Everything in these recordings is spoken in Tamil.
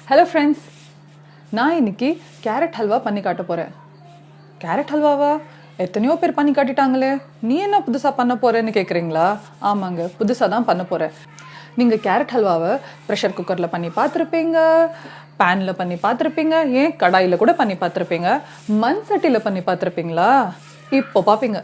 ஹலோ ஃப்ரெண்ட்ஸ், நான் இன்னைக்கு கேரட் ஹல்வா பண்ணி காட்ட போகிறேன். கேரட் ஹல்வாவா? எத்தனையோ பேர் பண்ணி காட்டிட்டாங்களே, நீ என்ன புதுசாக பண்ண போகிறேன்னு கேட்குறீங்களா? ஆமாங்க, புதுசாக தான் பண்ண போகிறேன். நீங்கள் கேரட் ஹல்வாவை ப்ரெஷர் குக்கரில் பண்ணி பார்த்துருப்பீங்க, பேனில் பண்ணி பார்த்துருப்பீங்க, ஏன் கடாயில் கூட பண்ணி பார்த்துருப்பீங்க, மண் சட்டியில் பண்ணி பார்த்துருப்பீங்களா? இப்போ பார்ப்பீங்க.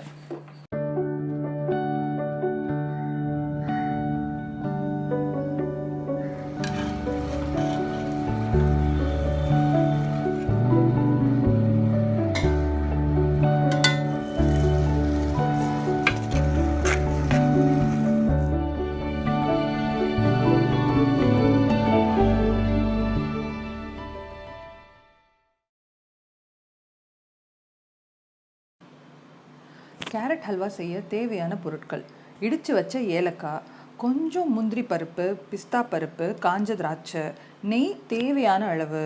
கேரட் ஹல்வா செய்ய தேவையான பொருட்கள்: இடித்து வச்ச ஏலக்காய், கொஞ்சம் முந்திரி பருப்பு, பிஸ்தா பருப்பு, காஞ்ச திராட்சை, நெய் தேவையான அளவு,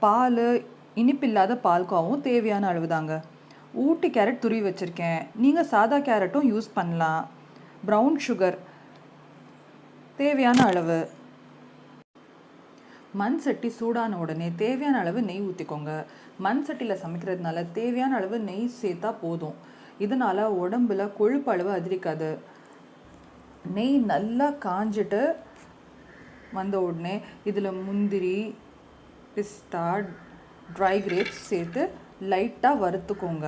பால், இனிப்பில்லாத பால்காவும் தேவையான அளவு தாங்க. ஊட்டி கேரட் துருவி வச்சுருக்கேன், நீங்கள் சாதா கேரட்டும் யூஸ் பண்ணலாம். ப்ரௌன் சுகர் தேவையான அளவு. மண் சட்டி சூடான உடனே தேவையான அளவு நெய் ஊற்றிக்கோங்க. மண் சட்டியில் சமைக்கிறதுனால தேவையான அளவு நெய் சேர்த்தா போதும். இதனால் உடம்புல கொழுப்பு அளவு அதிகரிக்காது. நெய் நல்லா காஞ்சிட்டு வந்த உடனே இதில் முந்திரி, பிஸ்தா, ட்ரை கிரேப்ஸ் சேர்த்து லைட்டாக வறுத்துக்கோங்க.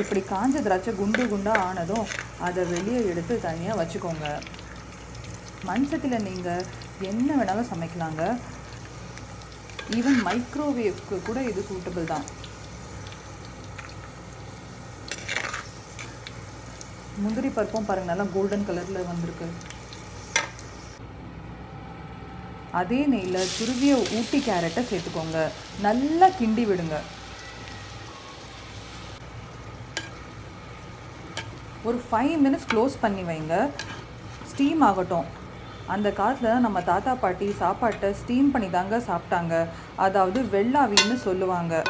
இப்படி காஞ்ச திராட்சை குண்டு குண்டாக ஆனதும் அதை வெளியே எடுத்து தனியாக வச்சுக்கோங்க. மண் சட்டியில் நீங்கள் என்ன வேணாலும் சமைக்கலாங்க. ஈவன் மைக்ரோவேவ்க்கு கூட இது சூட்டபிள் தான். முந்திரி பருப்பும் பாருங்கள், நல்லா கோல்டன் கலரில் வந்திருக்கு. அதே நெய்யில் துருவிய ஊட்டி கேரட்டை சேர்த்துக்கோங்க. நல்லா கிண்டி விடுங்க. ஒரு 5 மினிட்ஸ் க்ளோஸ் பண்ணி வைங்க, ஸ்டீம் ஆகட்டும். அந்த காலத்தில் தான் நம்ம தாத்தா பாட்டி சாப்பாட்டை ஸ்டீம் பண்ணி தாங்க சாப்பிட்டாங்க. அதாவது வெள்ளாவின்னு சொல்லுவாங்க.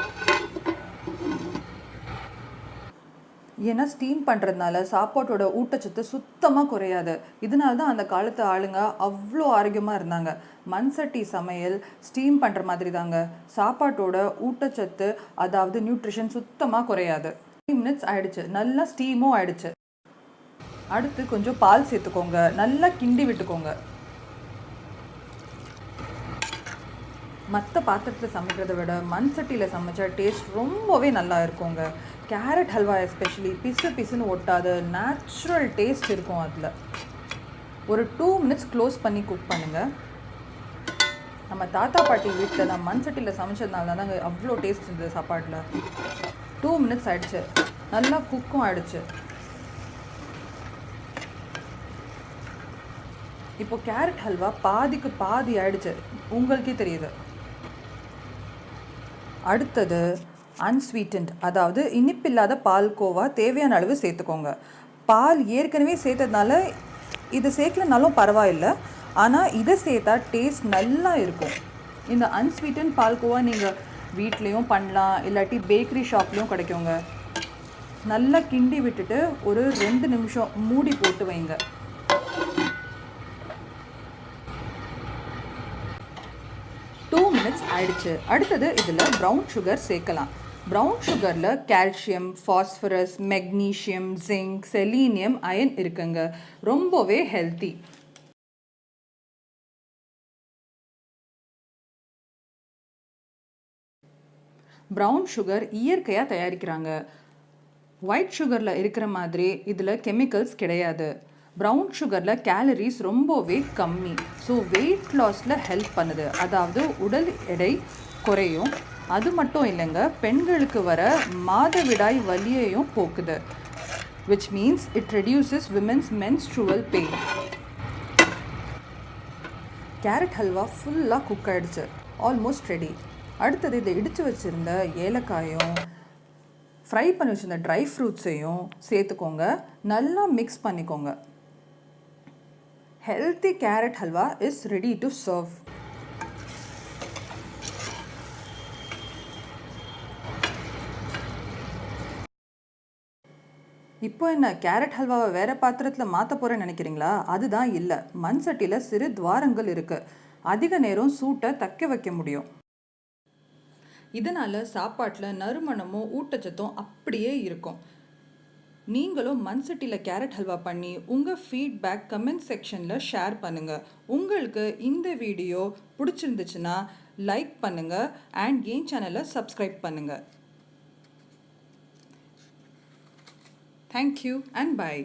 ஏன்னா ஸ்டீம் பண்ணுறதுனால சாப்பாட்டோட ஊட்டச்சத்து சுத்தமாக குறையாது. இதனால தான் அந்த காலத்து ஆளுங்க அவ்வளோ ஆரோக்கியமாக இருந்தாங்க. மண் சட்டி சமையல் ஸ்டீம் பண்ணுற மாதிரி தாங்க. சாப்பாட்டோட ஊட்டச்சத்து, அதாவது நியூட்ரிஷன் சுத்தமாக குறையாது. 5 மினிட்ஸ் ஆயிடுச்சு, நல்லா ஸ்டீமும் ஆயிடுச்சு. அடுத்து கொஞ்சம் பால் சேர்த்துக்கோங்க, நல்லா கிண்டி விட்டுக்கோங்க. மற்ற பாத்திரத்தில் சமைக்கிறத விட மண் சட்டியில் சமைச்சா டேஸ்ட் ரொம்பவே நல்லா இருக்குங்க. கேரட் ஹல்வா எஸ்பெஷலி பிசுன்னு ஒட்டாத நேச்சுரல் டேஸ்ட் இருக்கும். அதில் ஒரு 2 மினிட்ஸ் க்ளோஸ் பண்ணி குக் பண்ணுங்கள். நம்ம தாத்தா பாட்டி வீட்டில் நான் மண் சட்டியில் சமைச்சதுனால தாங்க அவ்வளோ டேஸ்ட் இருந்தது சாப்பாட்டில். 2 மினிட்ஸ் ஆயிடுச்சு, நல்லா குக்கும் ஆயிடுச்சு. இப்போ கேரட் ஹல்வா பாதிக்கு பாதி ஆயிடுச்சு, உங்களுக்கே தெரியுது. அடுத்தது அன்ஸ்வீட்டன்ட், அதாவது இனிப்பில்லாத பால்கோவா தேவையான அளவு சேர்த்துக்கோங்க. பால் ஏற்கனவே சேர்த்ததுனால இது சேர்க்கலனாலும் பரவாயில்லை, ஆனால் இதை சேர்த்தா டேஸ்ட் நல்லா இருக்கும். இந்த அன்ஸ்வீட்டன் பால்கோவா நீங்கள் வீட்லேயும் பண்ணலாம், இல்லாட்டி பேக்கரி ஷாப்லேயும் கிடைக்குங்க. நல்லா கிண்டி விட்டுட்டு ஒரு 2 நிமிஷம் மூடி போட்டு வைங்க. ஆயிடுச்சு. அடுத்தது இதில் ப்ரௌன் சுகர் சேர்க்கலாம். ப்ரௌன் சுகரில் calcium, phosphorus, magnesium, zinc, selenium, iron இருக்குங்க. ரொம்பவே ஹெல்த்தி. ப்ரௌன் சுகர் இயற்கையாக தயாரிக்கிறாங்க. ஒயிட் சுகரில் இருக்கிற மாதிரி இதில் கெமிக்கல்ஸ் கிடையாது. ப்ரௌன் சுகரில் கேலரிஸ் ரொம்பவே கம்மி. ஸோ வெயிட் லாஸில் ஹெல்ப் பண்ணுது, அதாவது உடல் எடை குறையும். அது மட்டும் இல்லைங்க, பெண்களுக்கு வர மாதவிடாய் வலியையும் போக்குது. Which means it reduces women's menstrual pain. Carrot halwa ஃபுல்லாக குக் ஆகிடுச்சு, ஆல்மோஸ்ட் ரெடி. அடுத்தது இதை இடித்து வச்சுருந்த ஏலக்காயும் ஃப்ரை பண்ணி வச்சுருந்த ட்ரை ஃப்ரூட்ஸையும் சேர்த்துக்கோங்க. நல்லா மிக்ஸ் பண்ணிக்கோங்க. Healthy carrot halwa is ready to serve. இப்போ என்ன கேரட் ஹல்வாவை வேற பாத்திரத்தில் மாற்ற போகிறேன்னு நினைக்கிறீங்களா? அதுதான் இல்லை. மண் சட்டியில் சிறு துவாரங்கள் இருக்கு. அதிக நேரம் சூட்டை தக்க வைக்க முடியும். இதனால் சாப்பாட்டில் நறுமணமும் ஊட்டச்சத்தும் அப்படியே இருக்கும். நீங்களும் மண் சட்டியில் கேரட் ஹல்வா பண்ணி உங்கள் ஃபீட்பேக் கமெண்ட் செக்ஷனில் ஷேர் பண்ணுங்கள். உங்களுக்கு இந்த வீடியோ பிடிச்சிருந்துச்சுன்னா லைக் பண்ணுங்கள் அண்ட் என் சேனலை சப்ஸ்கிரைப் பண்ணுங்கள். Thank you and bye.